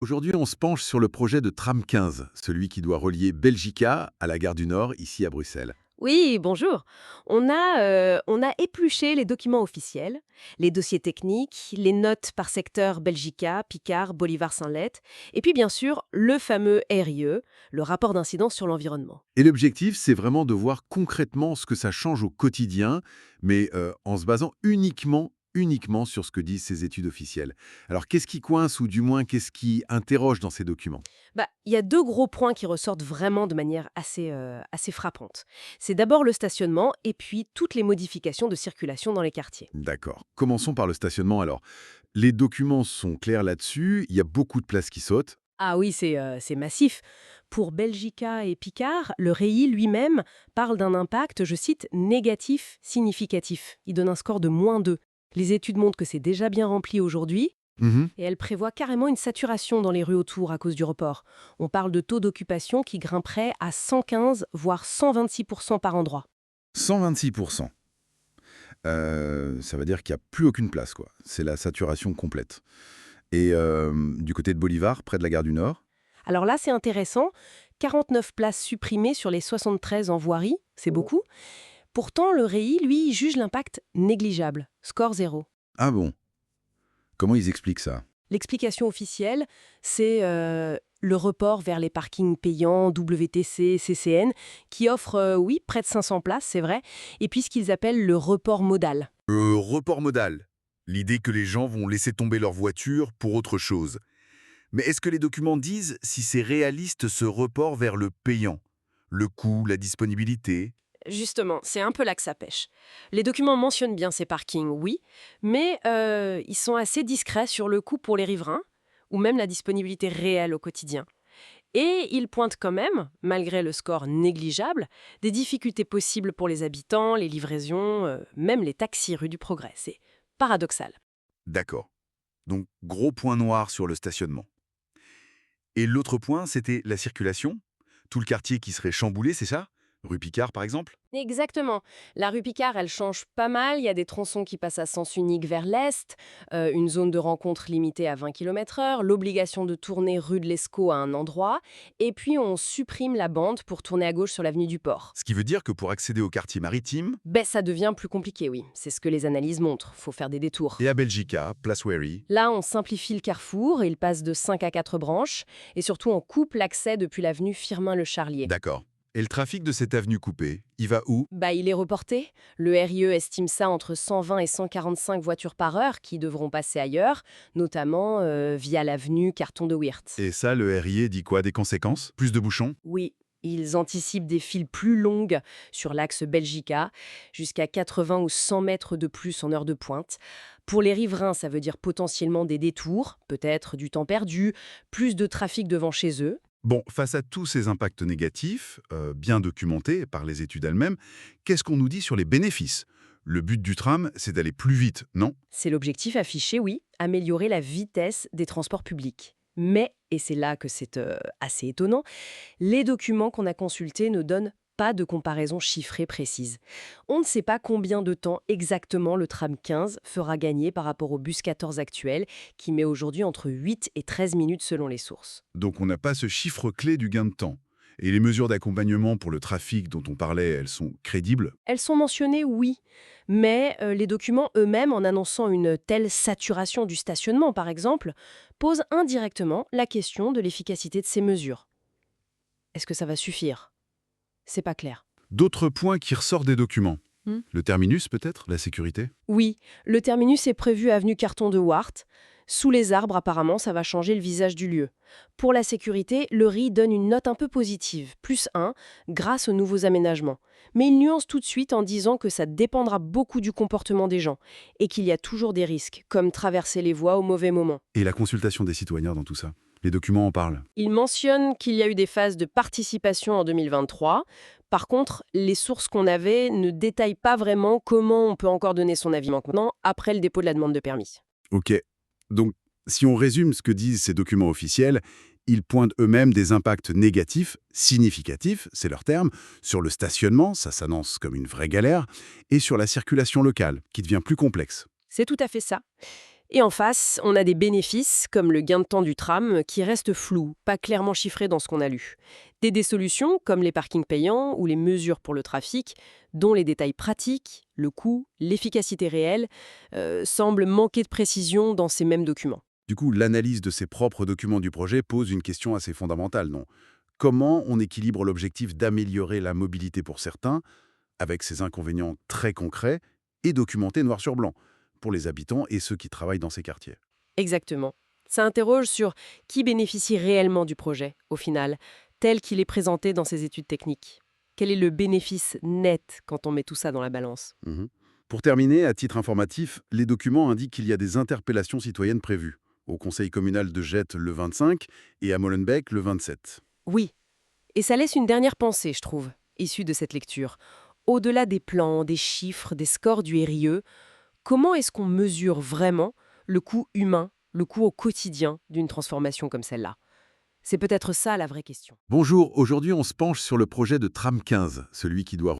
Aujourd'hui, on se penche sur le projet de tram 15, celui qui doit relier Belgica à la gare du Nord, ici à Bruxelles. Oui, bonjour. On a épluché les documents officiels, les dossiers techniques, les notes par secteur Belgica, Picard, Bolivar-Saint-Leth, et puis bien sûr le fameux RIE, le rapport d'incidence sur l'environnement. Et l'objectif, c'est vraiment de voir concrètement ce que ça change au quotidien, mais en se basant uniquement sur ce que disent ces études officielles. Alors, qu'est-ce qui coince, ou du moins, qu'est-ce qui interroge dans ces documents? Il y a deux gros points qui ressortent vraiment de manière assez frappante. C'est d'abord le stationnement et puis toutes les modifications de circulation dans les quartiers. D'accord. Commençons par le stationnement alors. Les documents sont clairs là-dessus, il y a beaucoup de places qui sautent. Ah oui, c'est massif. Pour Belgica et Picard, le REI lui-même parle d'un impact, je cite, négatif significatif. Il donne un score de -2. Les études montrent que c'est déjà bien rempli aujourd'hui Mhm. et elles prévoient carrément une saturation dans les rues autour à cause du report. On parle de taux d'occupation qui grimperait à 115 voire 126% par endroit. 126%. Ça veut dire qu'il n'y a plus aucune place, quoi. C'est la saturation complète. Et du côté de Bolivar, près de la gare du Nord? Alors là, c'est intéressant. 49 places supprimées sur les 73 en voirie, c'est beaucoup. Pourtant, le REI, lui, juge l'impact négligeable, score 0. Ah bon? Comment ils expliquent ça? L'explication officielle, c'est le report vers les parkings payants WTC, CCN, qui offrent, oui, près de 500 places, c'est vrai, et puis ce qu'ils appellent le report modal. Report modal. L'idée que les gens vont laisser tomber leur voiture pour autre chose. Mais est-ce que les documents disent si c'est réaliste ce report vers le payant? Le coût, la disponibilité? Justement, c'est un peu là que ça pêche. Les documents mentionnent bien ces parkings, oui, mais ils sont assez discrets sur le coût pour les riverains, ou même la disponibilité réelle au quotidien. Et ils pointent quand même, malgré le score négligeable, des difficultés possibles pour les habitants, les livraisons, même les taxis rue du Progrès. C'est paradoxal. D'accord. Donc, gros point noir sur le stationnement. Et l'autre point, c'était la circulation? Tout le quartier qui serait chamboulé, c'est ça? Rue Picard, par exemple? Exactement. La rue Picard, elle change pas mal. Il y a des tronçons qui passent à sens unique vers l'est, une zone de rencontre limitée à 20 km/h, l'obligation de tourner rue de l'Escaut à un endroit, et puis on supprime la bande pour tourner à gauche sur l'avenue du Port. Ce qui veut dire que pour accéder au quartier maritime, Ça devient plus compliqué, oui. C'est ce que les analyses montrent. Faut faire des détours. et à Belgica, Place Wary, Là, on simplifie le carrefour, il passe de 5 à 4 branches, et surtout on coupe l'accès depuis l'avenue Firmin-le-Charlier. d'accord. Et le trafic de cette avenue coupée, il va où? Il est reporté. Le RIE estime ça entre 120 et 145 voitures par heure qui devront passer ailleurs, notamment via l'avenue Carton de Weert. Et ça, le RIE dit quoi? Des conséquences? Plus de bouchons? Oui, ils anticipent des files plus longues sur l'axe Belgica, jusqu'à 80 ou 100 mètres de plus en heure de pointe. Pour les riverains, ça veut dire potentiellement des détours, peut-être du temps perdu, plus de trafic devant chez eux. Bon, face à tous ces impacts négatifs, bien documentés par les études elles-mêmes, qu'est-ce qu'on nous dit sur les bénéfices? Le but du tram, c'est d'aller plus vite, non? C'est l'objectif affiché, oui, améliorer la vitesse des transports publics. Mais, et c'est là que c'est assez étonnant, les documents qu'on a consultés ne donnent pas de comparaison chiffrée précise. On ne sait pas combien de temps exactement le tram 15 fera gagner par rapport au bus 14 actuel, qui met aujourd'hui entre 8 et 13 minutes selon les sources. Donc on n'a pas ce chiffre clé du gain de temps. Et les mesures d'accompagnement pour le trafic dont on parlait, elles sont crédibles? Elles sont mentionnées, oui, mais les documents eux-mêmes, en annonçant une telle saturation du stationnement, par exemple, posent indirectement la question de l'efficacité de ces mesures. Est-ce que ça va suffire? C'est pas clair. D'autres points qui ressortent des documents? Hmm. Le terminus peut-être? La sécurité? Oui, le terminus est prévu avenue Carton de Wart. Sous les arbres, apparemment, ça va changer le visage du lieu. Pour la sécurité, le RI donne une note un peu positive, +1, grâce aux nouveaux aménagements. Mais il nuance tout de suite en disant que ça dépendra beaucoup du comportement des gens et qu'il y a toujours des risques, comme traverser les voies au mauvais moment. Et la consultation des citoyens dans tout ça? Les documents en parlent. Il mentionne qu'il y a eu des phases de participation en 2023. Par contre, les sources qu'on avait ne détaillent pas vraiment comment on peut encore donner son avis maintenant après le dépôt de la demande de permis. Ok. Donc, si on résume ce que disent ces documents officiels, ils pointent eux-mêmes des impacts négatifs, significatifs, c'est leur terme, sur le stationnement, ça s'annonce comme une vraie galère, et sur la circulation locale, qui devient plus complexe. C'est tout à fait ça. Et en face, on a des bénéfices, comme le gain de temps du tram, qui restent flous, pas clairement chiffrés dans ce qu'on a lu. Des solutions, comme les parkings payants ou les mesures pour le trafic, dont les détails pratiques, le coût, l'efficacité réelle, semblent manquer de précision dans ces mêmes documents. Du coup, l'analyse de ses propres documents du projet pose une question assez fondamentale, non? Comment on équilibre l'objectif d'améliorer la mobilité pour certains, avec ses inconvénients très concrets, et documentés noir sur blanc, pour les habitants et ceux qui travaillent dans ces quartiers? Exactement. Ça interroge sur qui bénéficie réellement du projet, au final, tel qu'il est présenté dans ces études techniques. Quel est le bénéfice net quand on met tout ça dans la balance? Mhm. Pour terminer, à titre informatif, les documents indiquent qu'il y a des interpellations citoyennes prévues, au conseil communal de Jette le 25 et à Molenbeek le 27. Oui. Et ça laisse une dernière pensée, je trouve, issue de cette lecture. Au-delà des plans, des chiffres, des scores du RIE, comment est-ce qu'on mesure vraiment le coût humain, le coût au quotidien d'une transformation comme celle-là? C'est peut-être ça la vraie question. Bonjour, aujourd'hui on se penche sur le projet de Tram 15, celui qui doit